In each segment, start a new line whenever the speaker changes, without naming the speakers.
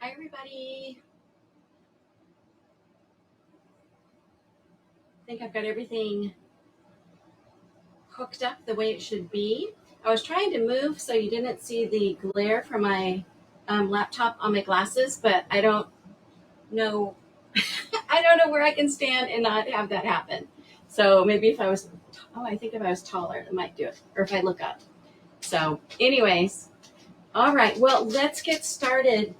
Hi, everybody. I think I've got everything hooked up the way it should be. I was trying to move so you didn't see the glare from my laptop on my glasses, but I don't know. I don't know where I can stand and not have that happen. So maybe if I was, I think if I was taller, it might do it, or if I look up. So, anyways, all right. Well, let's get started.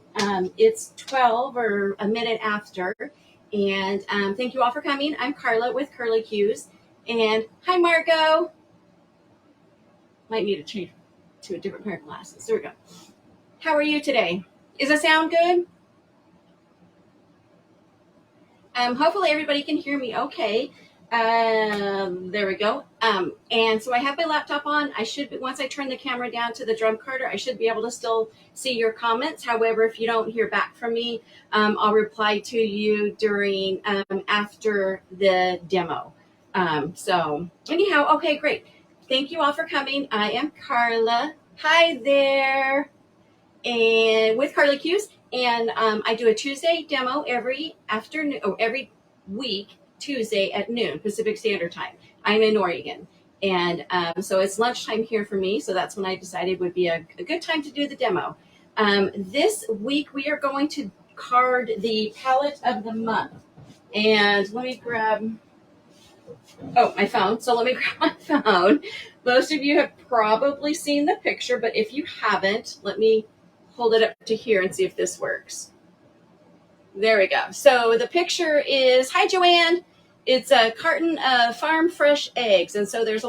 It's 12 or a minute after. And thank you all for coming. I'm Carla with Curly Cues. And hi, Margot. Might need to change to a different pair of glasses. There we go. How are you today? Is the sound good? Hopefully everybody can hear me okay. There we go. And so I have my laptop on. I should be, once I turn the camera down to the drum carder, I should be able to still see your comments. However, if you don't hear back from me, I'll reply to you during after the demo. So anyhow, okay, great. Thank you all for coming. I am Carla. Hi there. And with Carly Cues, and I do a Tuesday demo every afternoon or every week Tuesday at noon Pacific Standard Time. I'm in Oregon, and so it's lunchtime here for me. So that's when I decided would be a good time to do the demo. This week we are going to card the palette of the month, and let me grab. Oh, my phone. So let me grab my phone. Most of you have probably seen the picture, but if you haven't, let me hold it up to here and see if this works. There we go. So the picture is, hi, Joanne. It's a carton of farm fresh eggs. And so there's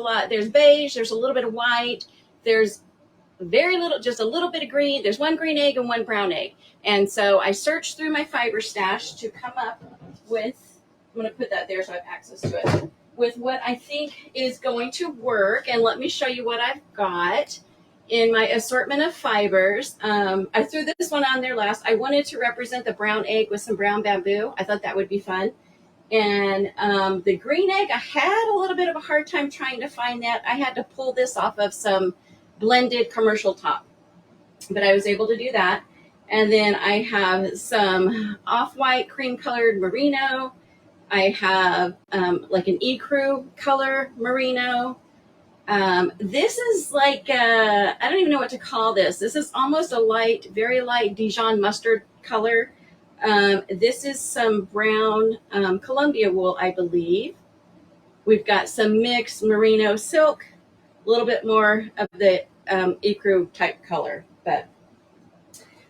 beige, there's a little bit of white, there's very little, just a little bit of green. There's one green egg and one brown egg. And so I searched through my fiber stash to come up with, I'm going to put that there so I have access to it, with what I think is going to work. And let me show you what I've got in my assortment of fibers. I threw this one on there last. I wanted to represent the brown egg with some brown bamboo. I thought that would be fun. And the green egg, I had a little bit of a hard time trying to find that. I had to pull this off of some blended commercial top, but I was able to do that. And then I have some off-white cream colored merino. I have like an ecru color merino. This is like, I don't even know what to call this. This is almost a light, very light Dijon mustard color. This is some brown Columbia wool, I believe. We've got some mixed merino silk, a little bit more of the ecru type color. But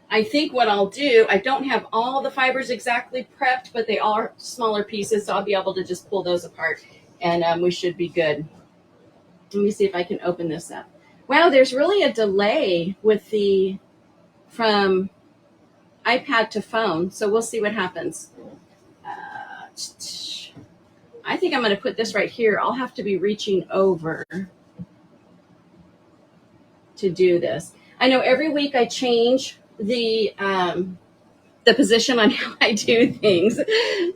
I think what I'll do, I don't have all the fibers exactly prepped, but they are smaller pieces, so I'll be able to just pull those apart, and we should be good. Let me see if I can open this up. Wow, there's really a delay with the from iPad to phone, so we'll see what happens. I think I'm going to put this right here. I'll have to be reaching over to do this. I know every week I change the position on how I do things,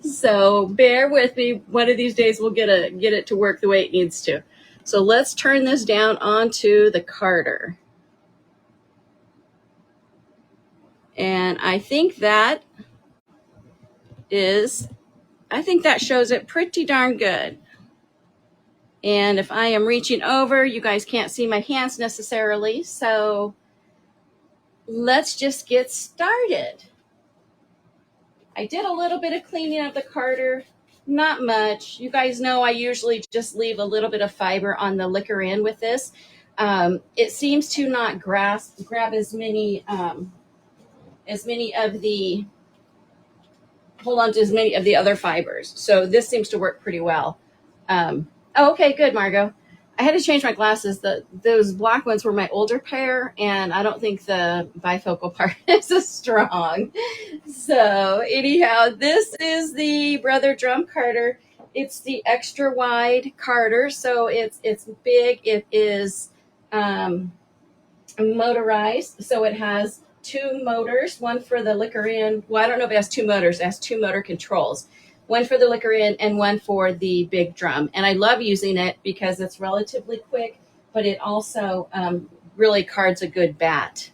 so bear with me. One of these days we'll get it to work the way it needs to. So let's turn this down onto the carder. And I think that shows it pretty darn good. And if I am reaching over, you guys can't see my hands necessarily. So let's just get started. I did a little bit of cleaning of the carder, not much. You guys know I usually just leave a little bit of fiber on the liquor in with this. It seems to not grab as many of the, hold on to as many of the other fibers. So this seems to work pretty well. Okay, good, Margot. I had to change my glasses. Those black ones were my older pair, and I don't think the bifocal part is as strong. So anyhow, this is the Brother Drum Carder. It's the extra wide carder, so it's big. It is motorized, so it has two motors, one for the liquor in. Well, I don't know if it has two motors. It has two motor controls, one for the liquor in and one for the big drum. And I love using it because it's relatively quick, but it also really cards a good bat.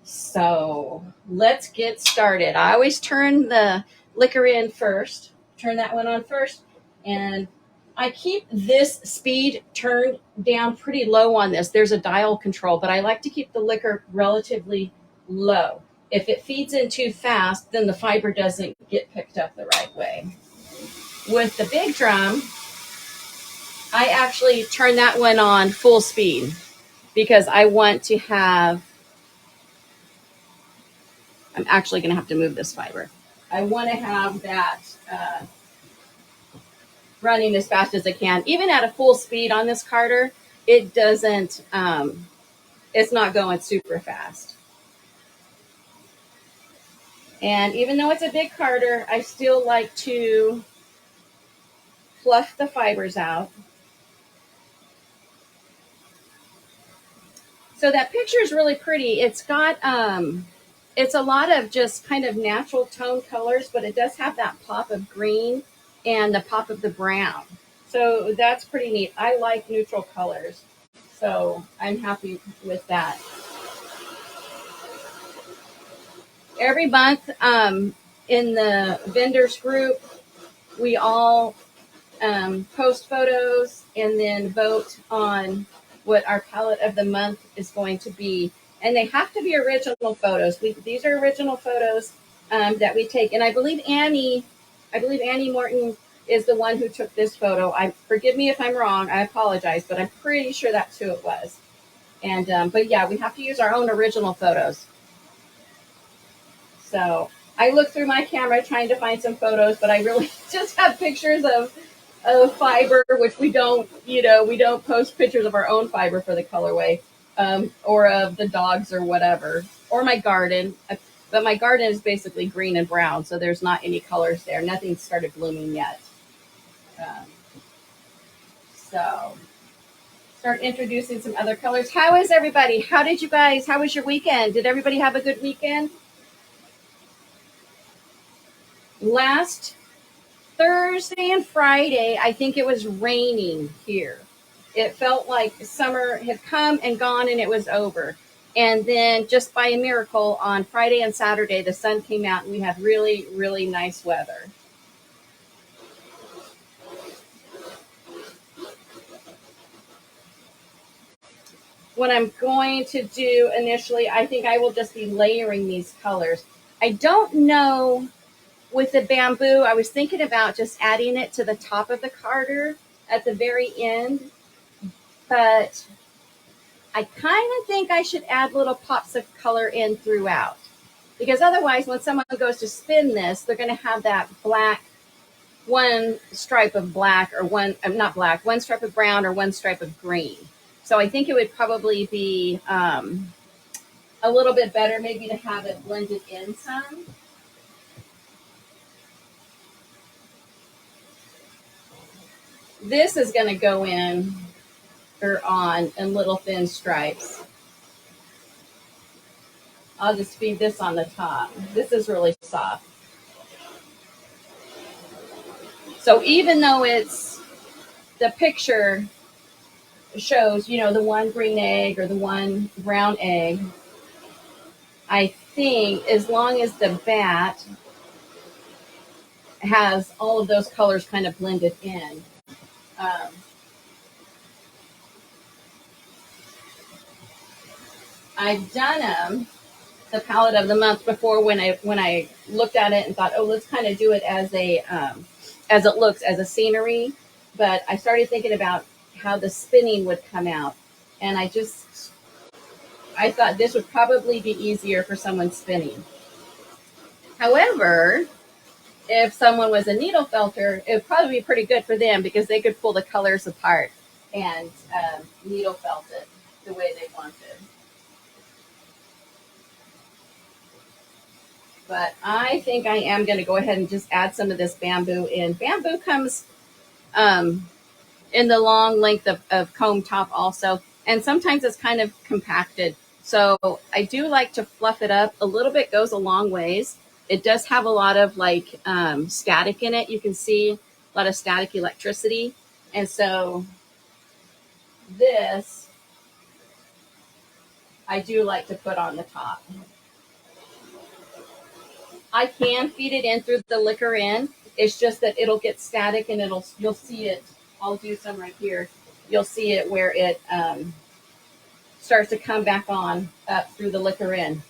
So let's get started. I always turn the liquor in first, turn that one on first, and I keep this speed turned down pretty low on this. There's a dial control, but I like to keep the liquor relatively low. If it feeds in too fast, then the fiber doesn't get picked up the right way. With the big drum, I actually turn that one on full speed because I want to have, I'm actually going to have to move this fiber. I want to have that running as fast as I can. Even at a full speed on this carder, it doesn't, it's not going super fast. And even though it's a big carder, I still like to fluff the fibers out. So that picture is really pretty. It's got, it's a lot of just kind of natural tone colors, but it does have that pop of green and the pop of the brown. So that's pretty neat. I like neutral colors, so I'm happy with that. Every month in the vendors group, we all post photos and then vote on what our palette of the month is going to be. And they have to be original photos. These are original photos that we take. And I believe Annie Morton is the one who took this photo. Forgive me if I'm wrong. I apologize, but I'm pretty sure that's who it was. And but yeah, we have to use our own original photos. So I looked through my camera trying to find some photos, but I really just have pictures of fiber, which we don't post pictures of our own fiber for the colorway, or of the dogs or whatever, or my garden. But my garden is basically green and brown, so there's not any colors there. Nothing's started blooming yet. So start introducing some other colors. How is everybody? How was your weekend? Did everybody have a good weekend? Last Thursday and Friday, I think it was raining here. It felt like summer had come and gone and it was over. And then just by a miracle on Friday and Saturday, the sun came out and we had really, really nice weather. What I'm going to do initially, I think I will just be layering these colors. I don't know with the bamboo, I was thinking about just adding it to the top of the carder at the very end, but I kind of think I should add little pops of color in throughout, because otherwise when someone goes to spin this, they're going to have that black, one stripe of black, or one stripe of brown or one stripe of green. So I think it would probably be a little bit better maybe to have it blended in some. This is going to go in or on in little thin stripes. I'll just feed this on the top. This is really soft. So even though the picture shows, the one green egg or the one brown egg, I think as long as the bat has all of those colors kind of blended in, I've done the palette of the month before when I looked at it and thought, oh, let's kind of do it as it looks as a scenery. But I started thinking about how the spinning would come out, and I thought this would probably be easier for someone spinning. However, if someone was a needle felter, it would probably be pretty good for them because they could pull the colors apart and needle felt it the way they wanted. But I think I am going to go ahead and just add some of this bamboo in. Bamboo comes in the long length of comb top also, and sometimes it's kind of compacted. So I do like to fluff it up. A little bit goes a long ways. It does have a lot of static in it. You can see a lot of static electricity. And so this I do like to put on the top. I can feed it in through the liquor in. It's just that it'll get static and you'll see it. I'll do some right here. You'll see it where it starts to come back on up through the liquor in.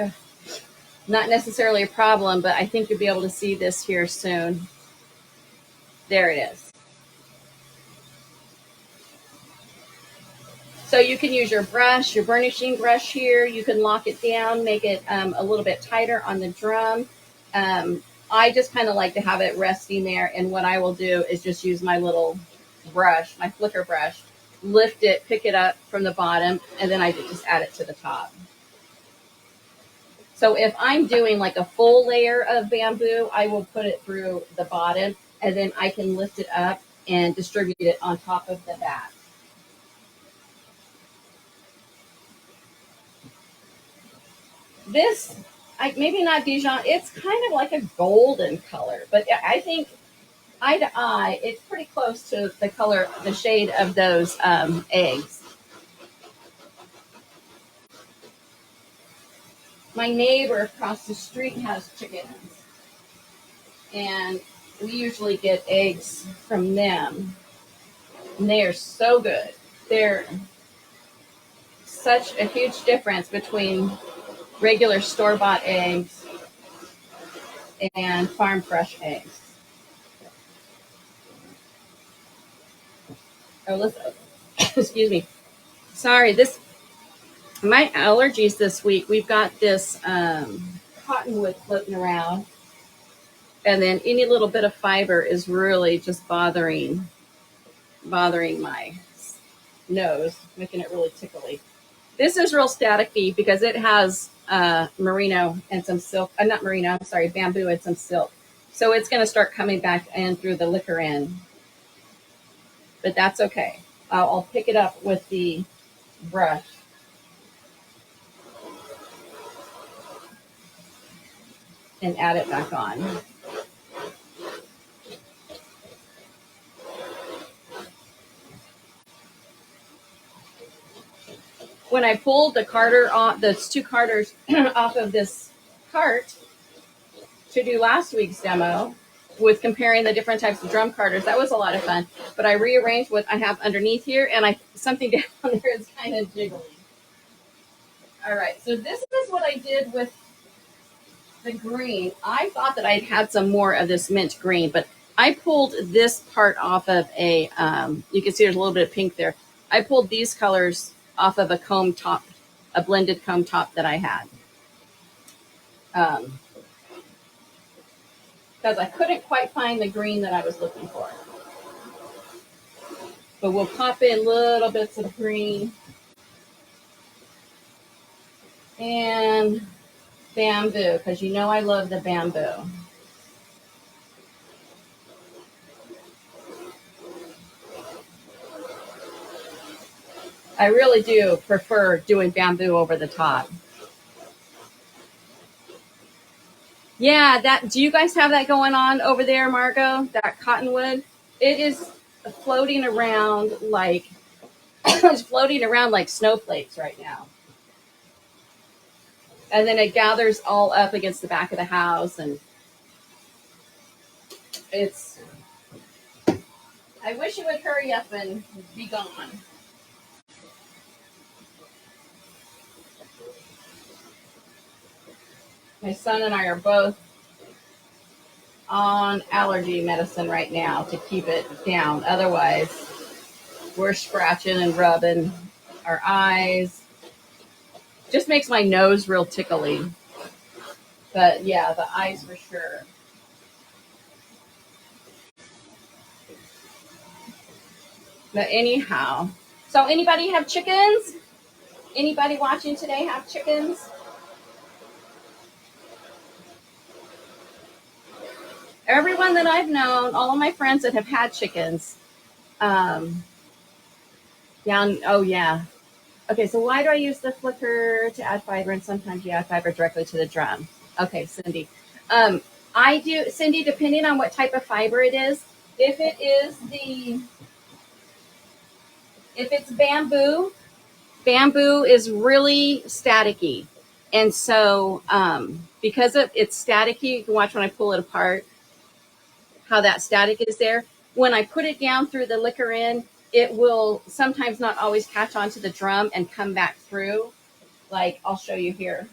Ugh. Not necessarily a problem, but I think you'll be able to see this here soon. There it is. So you can use your brush, your burnishing brush here. You can lock it down, make it a little bit tighter on the drum. I just kind of like to have it resting there. And what I will do is just use my little brush, my flicker brush, lift it, pick it up from the bottom, and then I just add it to the top. So if I'm doing like a full layer of bamboo, I will put it through the bottom, and then I can lift it up and distribute it on top of the batt. This, maybe not Dijon, it's kind of like a golden color, but I think eye to eye, it's pretty close to the color, the shade of those eggs. My neighbor across the street has chickens, and we usually get eggs from them. And they are so good. They're such a huge difference between regular store-bought eggs and farm fresh eggs. Oh, listen. Excuse me. Sorry, my allergies this week. We've got this cottonwood floating around, and then any little bit of fiber is really just bothering my nose, making it really tickly. This is real staticky because it has merino and some silk. Not merino, I'm sorry, bamboo and some silk. So it's going to start coming back in through the liquor in. But that's okay. I'll pick it up with the brush. And add it back on. When I pulled the carder off, those two carders off of this cart to do last week's demo with comparing the different types of drum carders, that was a lot of fun. But I rearranged what I have underneath here, and something down there is kind of jiggly. All right, so this is what I did with the green. I thought that I'd had some more of this mint green, but I pulled this part off of a, you can see there's a little bit of pink there. I pulled these colors off of a comb top, a blended comb top that I had. Because I couldn't quite find the green that I was looking for. But we'll pop in little bits of green. And bamboo, because you know I love the bamboo. I really do prefer doing bamboo over the top. Yeah, do you guys have that going on over there, Margot? That cottonwood? It is floating around like it's floating around like snowflakes right now. And then it gathers all up against the back of the house, and I wish it would hurry up and be gone. My son and I are both on allergy medicine right now to keep it down. Otherwise, we're scratching and rubbing our eyes. Just makes my nose real tickly. But yeah, the eyes for sure. But anyhow, so anybody have chickens? Anybody watching today have chickens? Everyone that I've known, all of my friends that have had chickens, oh yeah. Okay, so why do I use the flicker to add fiber, and sometimes you add fiber directly to the drum? Okay, Cindy. I do, Cindy, depending on what type of fiber it is. If it's bamboo, bamboo is really staticky. And so because it's staticky, you can watch when I pull it apart how that static is there. When I put it down through the liquor in, it will sometimes not always catch onto the drum and come back through. Like I'll show you here.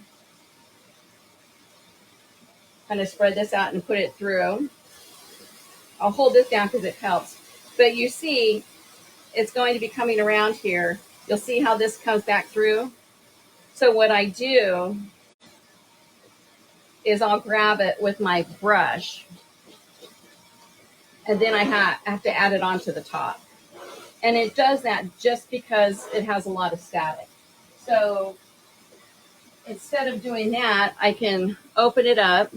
Kind of spread this out and put it through. I'll hold this down because it helps. But you see, it's going to be coming around here. You'll see how this comes back through. So what I do is I'll grab it with my brush, and then I have to add it onto the top. And it does that just because it has a lot of static. So instead of doing that, I can open it up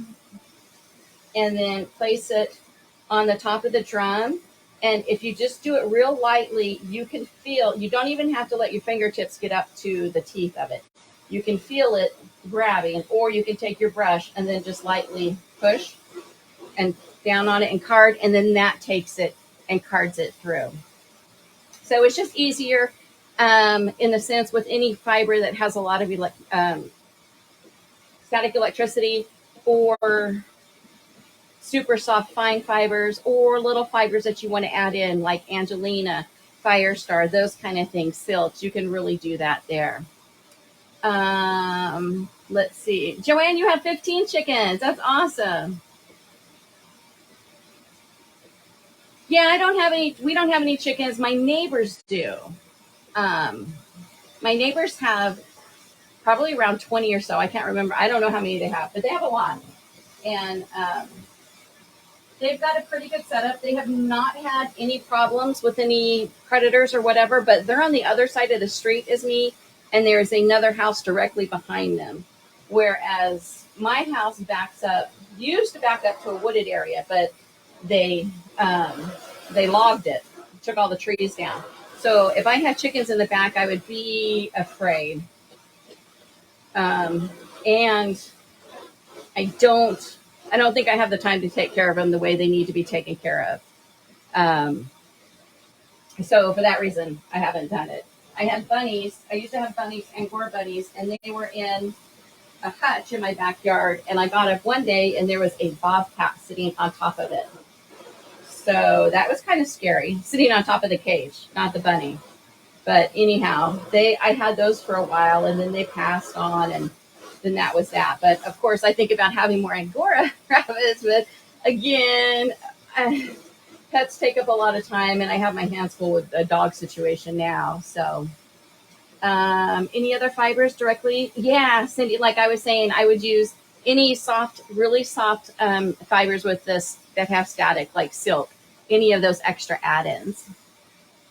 and then place it on the top of the drum. And if you just do it real lightly, you can feel, you don't even have to let your fingertips get up to the teeth of it. You can feel it grabbing, or you can take your brush and then just lightly push and down on it and card, and then that takes it and cards it through. So it's just easier in the sense with any fiber that has a lot of static electricity, or super soft fine fibers, or little fibers that you want to add in like Angelina, Firestar, those kind of things, silks. You can really do that there. Let's see. Joanne, you have 15 chickens. That's awesome. Yeah, I don't have any. We don't have any chickens. My neighbors do. My neighbors have probably around 20 or so. I can't remember. I don't know how many they have, but they have a lot. And they've got a pretty good setup. They have not had any problems with any predators or whatever, but they're on the other side of the street as me, and there's another house directly behind them. Whereas my house used to back up to a wooded area, but they logged it, took all the trees down. So if I had chickens in the back, I would be afraid. And I don't think I have the time to take care of them the way they need to be taken care of. So for that reason, I haven't done it. I had bunnies. I used to have bunnies, Angora bunnies, and they were in a hutch in my backyard. And I got up one day, and there was a bobcat sitting on top of it. So that was kind of scary, sitting on top of the cage, not the bunny. But anyhow, I had those for a while, and then they passed on, and then that was that. But of course, I think about having more Angora rabbits, but again, pets take up a lot of time, and I have my hands full with a dog situation now. So any other fibers directly? Yeah, Cindy, like I was saying, I would use any soft, really soft fibers with this that have static, like silk, any of those extra add-ins.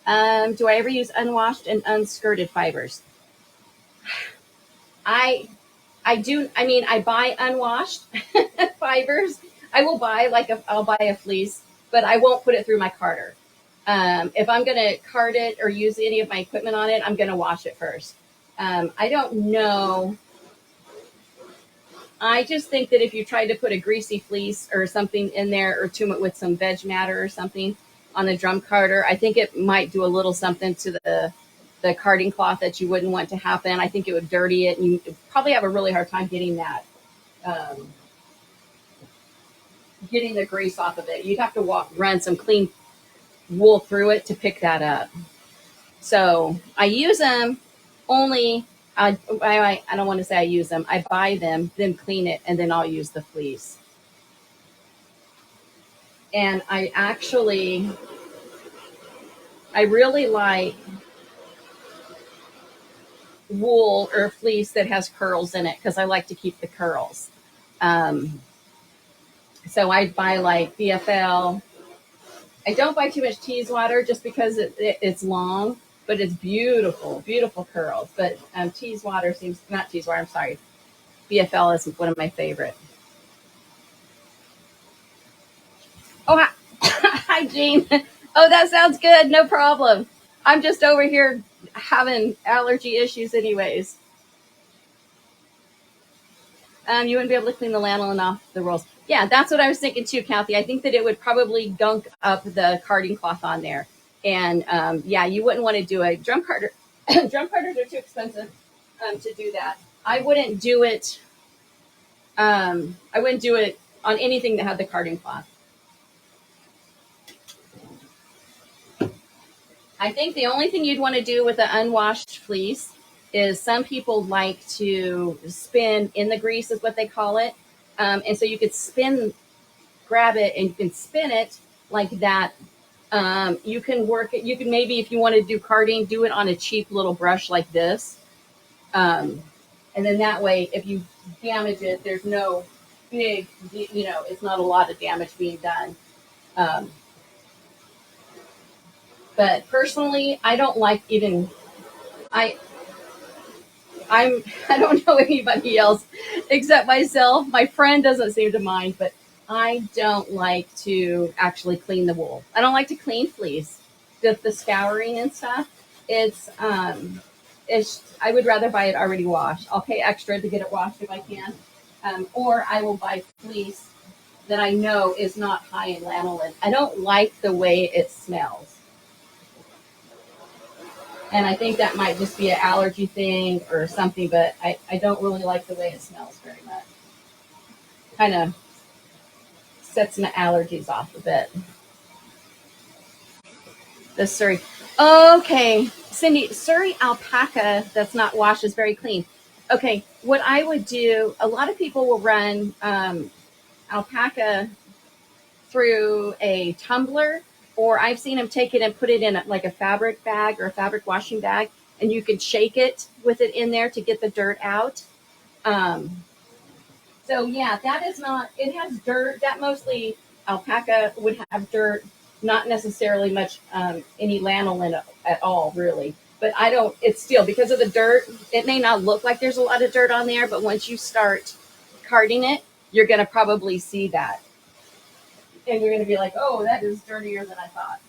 Do I ever use unwashed and unskirted fibers? I do. I mean, I buy unwashed fibers. I will buy I'll buy a fleece, but I won't put it through my carder. If I'm going to card it or use any of my equipment on it, I'm going to wash it first. I don't know. I just think that if you tried to put a greasy fleece or something in there, or to it with some veg matter or something on the drum carder, I think it might do a little something to the carding cloth that you wouldn't want to happen. I think it would dirty it, and you probably have a really hard time getting that, getting the grease off of it. You'd have to run some clean wool through it to pick that up. So I use them only. I don't want to say I use them. I buy them, then clean it, and then I'll use the fleece. And I really like wool or fleece that has curls in it, because I like to keep the curls. So I buy like BFL. I don't buy too much Teeswater just because it's long, but it's beautiful, beautiful curls. But Teeswater not Teeswater, I'm sorry. BFL is one of my favorite. Oh, hi, Jean. Oh, that sounds good. No problem. I'm just over here having allergy issues anyways. You wouldn't be able to clean the lanolin off the rolls. Yeah, that's what I was thinking too, Kathy. I think that it would probably gunk up the carding cloth on there. And yeah, you wouldn't want to do a drum carder. Drum carders are too expensive to do that. I wouldn't do it. I wouldn't do it on anything that had the carding cloth. I think the only thing you'd want to do with an unwashed fleece is some people like to spin in the grease, is what they call it. And so you could grab it and you can spin it like that. You can work it. You can maybe, if you want to do carding, do it on a cheap little brush like this. And then that way, if you damage it, there's no big, it's not a lot of damage being done. Um, but personally, I don't like even, I, I don't know anybody else except myself. My friend doesn't seem to mind, but I don't like to actually clean the wool. I don't like to clean fleece. The scouring and stuff. It's I would rather buy it already washed. I'll pay extra to get it washed if I can, or I will buy fleece that I know is not high in lanolin. I don't like the way it smells. And I think that might just be an allergy thing or something, but I don't really like the way it smells very much. Kind of sets my allergies off a bit. The Surrey. Okay, Cindy, Surrey alpaca that's not washed is very clean. Okay, what I would do, a lot of people will run alpaca through a tumbler, or I've seen them take it and put it in like a fabric bag or a fabric washing bag, and you can shake it with it in there to get the dirt out. Um, so yeah, that is not, it has dirt. That mostly alpaca would have dirt, not necessarily much any lanolin at all, really. But I don't, it's still because of the dirt, it may not look like there's a lot of dirt on there, but once you start carding it, you're going to probably see that. And you're going to be like, oh, that is dirtier than I thought.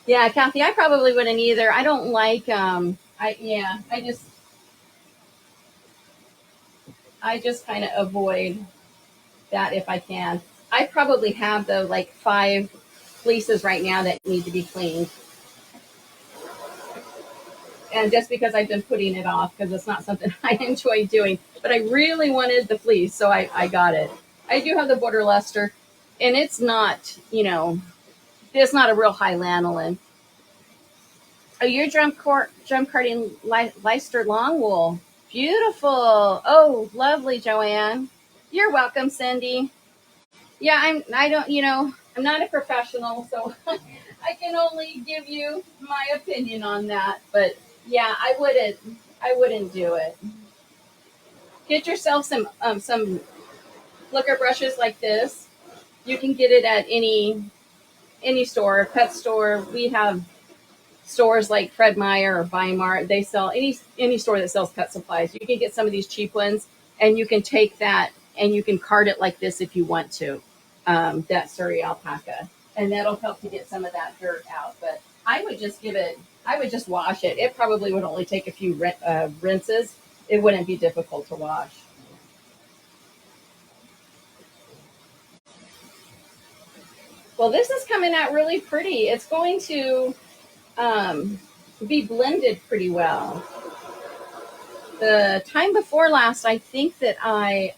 Yeah, Kathy, I probably wouldn't either. I don't like, I just kind of avoid that if I can. I probably have though like 5 fleeces right now that need to be cleaned. And just because I've been putting it off because it's not something I enjoy doing, but I really wanted the fleece, so I got it. I do have the border luster, and it's not, it's not a real high lanolin. Oh, your drum carding Leicester long wool. Beautiful. Oh, lovely, Joanne. You're welcome, Cindy. Yeah, I don't, I'm not a professional, so I can only give you my opinion on that. But yeah, I wouldn't do it. Get yourself some flicker brushes like this. You can get it at any store, pet store. We have stores like Fred Meyer or Weimar. They sell any store that sells pet supplies. You can get some of these cheap ones, and you can take that and you can card it like this if you want to. That Surrey alpaca, and that'll help to get some of that dirt out. But I would just I would just wash it. It probably would only take a few rinses. It wouldn't be difficult to wash. Well, this is coming out really pretty. It's going to um, be blended pretty well. The time before last, I think that I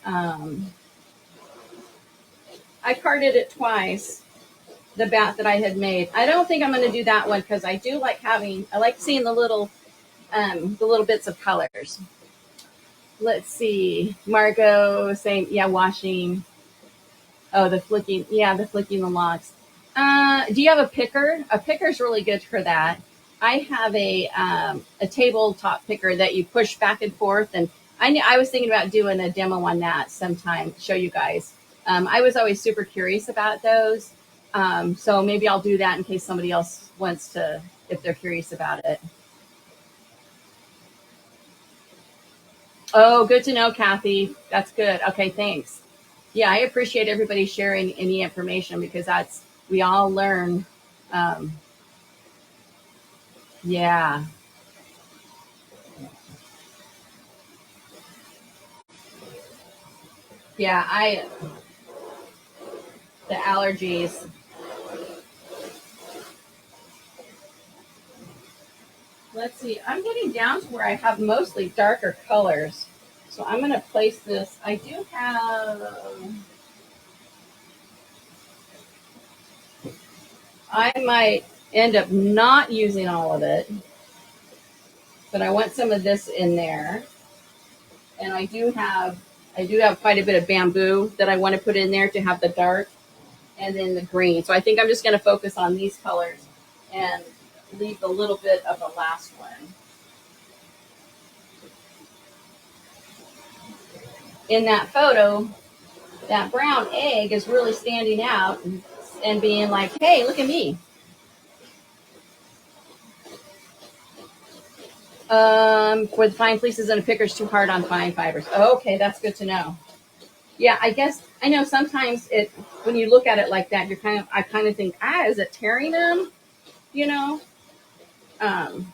carded it twice. The bat that I had made. I don't think I'm going to do that one because I do like I like seeing the little bits of colors. Let's see, Margot saying, yeah, washing. Oh, the flicking the locks. Do you have a picker? A picker's really good for that. I have a tabletop picker that you push back and forth, and I was thinking about doing a demo on that sometime, show you guys. I was always super curious about those, so maybe I'll do that in case somebody else wants to, if they're curious about it. Oh, good to know, Kathy. That's good. Okay, thanks. Yeah, I appreciate everybody sharing any information because we all learn. Um, yeah, yeah. the allergies. Let's see, I'm getting down to where I have mostly darker colors. So I'm going to place this. I do have, I might end up not using all of it, but I want some of this in there. And I do have quite a bit of bamboo that I want to put in there to have the dark and then the green. So I think I'm just going to focus on these colors and leave a little bit of the last one. In that photo, that brown egg is really standing out and being like, hey, look at me. For the fine fleeces and a picker's too hard on fine fibers. Okay, that's good to know. Yeah, I guess I know sometimes when you look at it like that, I kind of think, is it tearing them? You know? And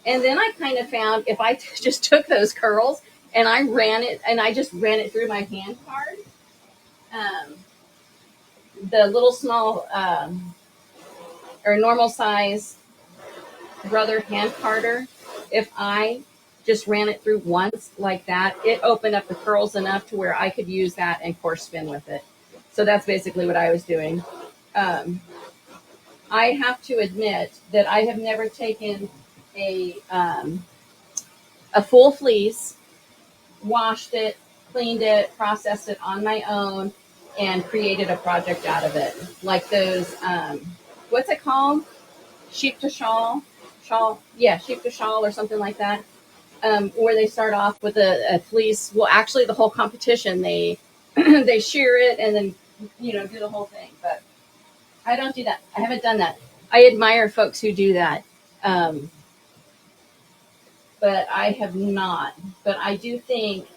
then I kind of found if I just took those curls and I just ran it through my hand card, the little small or normal size brother hand carder, if I just ran it through once like that, it opened up the curls enough to where I could use that and coarse spin with it. So that's basically what I was doing. I have to admit that I have never taken a full fleece, washed it, cleaned it, processed it on my own, and created a project out of it. Like those, what's it called? Sheep to shawl? Sheep to shawl or something like that. Where they start off with a fleece. Well, actually, the whole competition, they they shear it and then do the whole thing. But I don't do that. I haven't done that. I admire folks who do that, but I have not. But I do think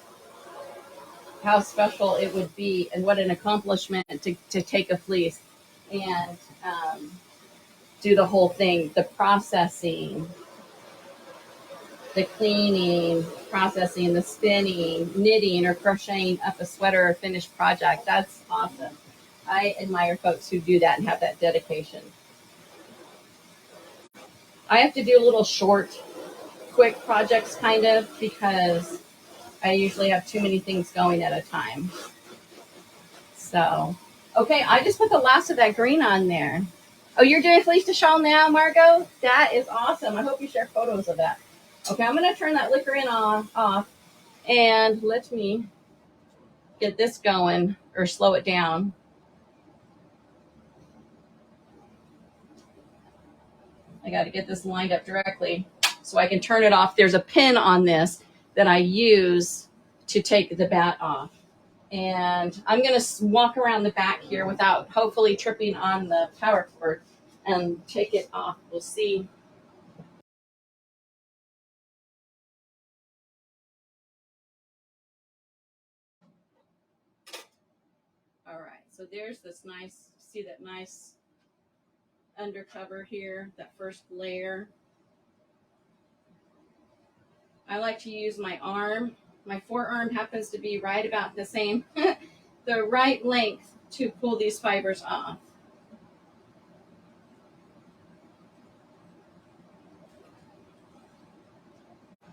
how special it would be and what an accomplishment to take a fleece and do the whole thing, the processing, the cleaning, processing, the spinning, knitting, or crocheting up a sweater or finished project. That's awesome. I admire folks who do that and have that dedication. I have to do little short, quick projects kind of because I usually have too many things going at a time. So, okay, I just put the last of that green on there. Oh, you're doing fleece to shawl now, Margot? That is awesome. I hope you share photos of that. Okay, I'm going to turn that liquor in off and let me get this going or slow it down. I got to get this lined up directly so I can turn it off. There's a pin on this that I use to take the bat off. And I'm going to walk around the back here without hopefully tripping on the power cord and take it off. We'll see. All right, so there's this nice, see that nice undercover here, that first layer. I like to use my arm. My forearm happens to be right about the same, the right length to pull these fibers off.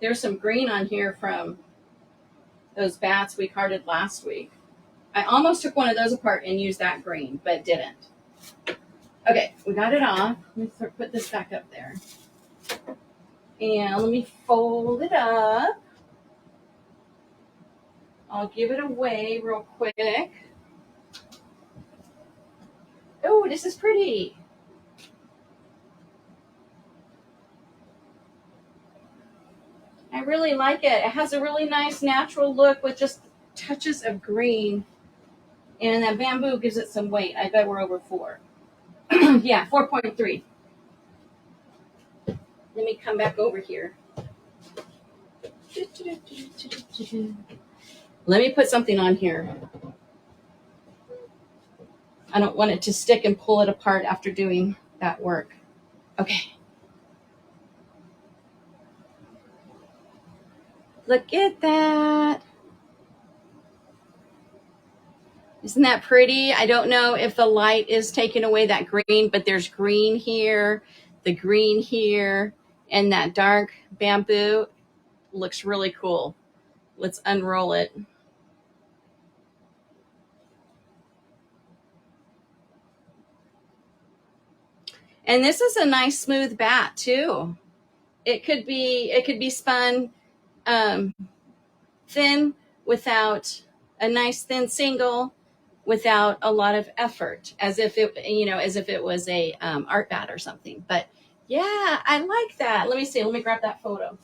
There's some green on here from those bats we carded last week. I almost took one of those apart and used that green, but didn't. Okay, we got it off. Let me put this back up there. And let me fold it up. I'll give it away real quick. Oh, this is pretty. I really like it. It has a really nice natural look with just touches of green. And that bamboo gives it some weight. I bet we're over 4. Yeah, 4.3. Let me come back over here. Let me put something on here. I don't want it to stick and pull it apart after doing that work. Okay. Look at that. Isn't that pretty? I don't know if the light is taking away that green, but there's green here, the green here, and that dark bamboo looks really cool. Let's unroll it. And this is a nice smooth bat too. It could be spun thin without a nice thin single without a lot of effort, as if it was a art bat or something. But yeah, I like that. Let me see. Let me grab that photo.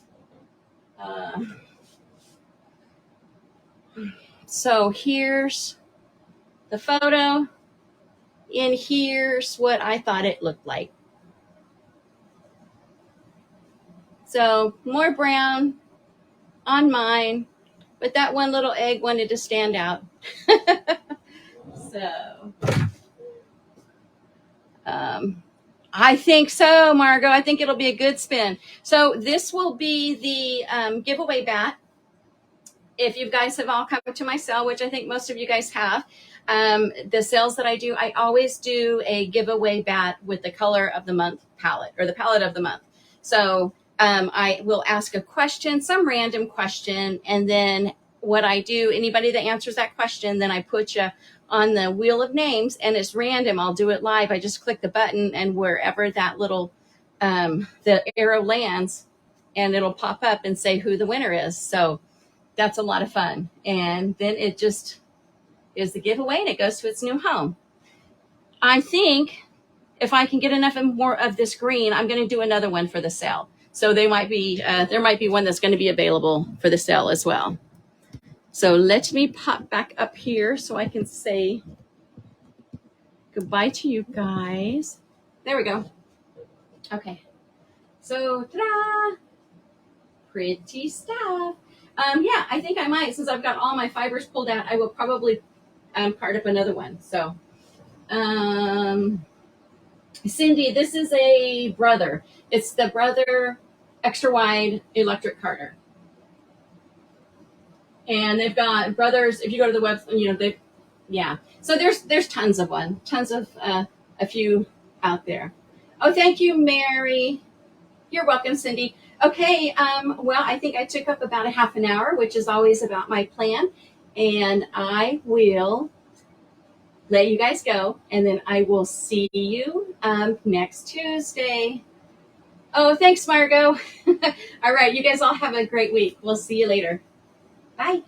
So here's the photo, and here's what I thought it looked like. So more brown on mine, but that one little egg wanted to stand out. So I think so, Margot. I think it'll be a good spin. So this will be the giveaway bat. If you guys have all come to my sale, which I think most of you guys have, the sales that I do, I always do a giveaway bat with the color of the month palette, or the palette of the month. So I will ask a question, some random question, and then what I do, anybody that answers that question, then I put you on the wheel of names, and it's random. I'll do it live. I just click the button, and wherever that little the arrow lands, and it'll pop up and say who the winner is. So that's a lot of fun. And then it just is the giveaway, and it goes to its new home. I think if I can get enough and more of this green, I'm going to do another one for the sale. So there might be one that's going to be available for the sale as well. So let me pop back up here so I can say goodbye to you guys. There we go. Okay. So ta-da! Pretty stuff. Yeah, I think I might, since I've got all my fibers pulled out, I will probably card up another one. So, Cindy, this is a Brother. It's the Brother extra wide electric carder. And they've got Brothers. If you go to the website, yeah. So there's tons of a few out there. Oh, thank you, Mary. You're welcome, Cindy. Okay, well, I think I took up about a half an hour, which is always about my plan. And I will let you guys go, and then I will see you next Tuesday. Oh, thanks, Margot. All right, you guys all have a great week. We'll see you later. Bye.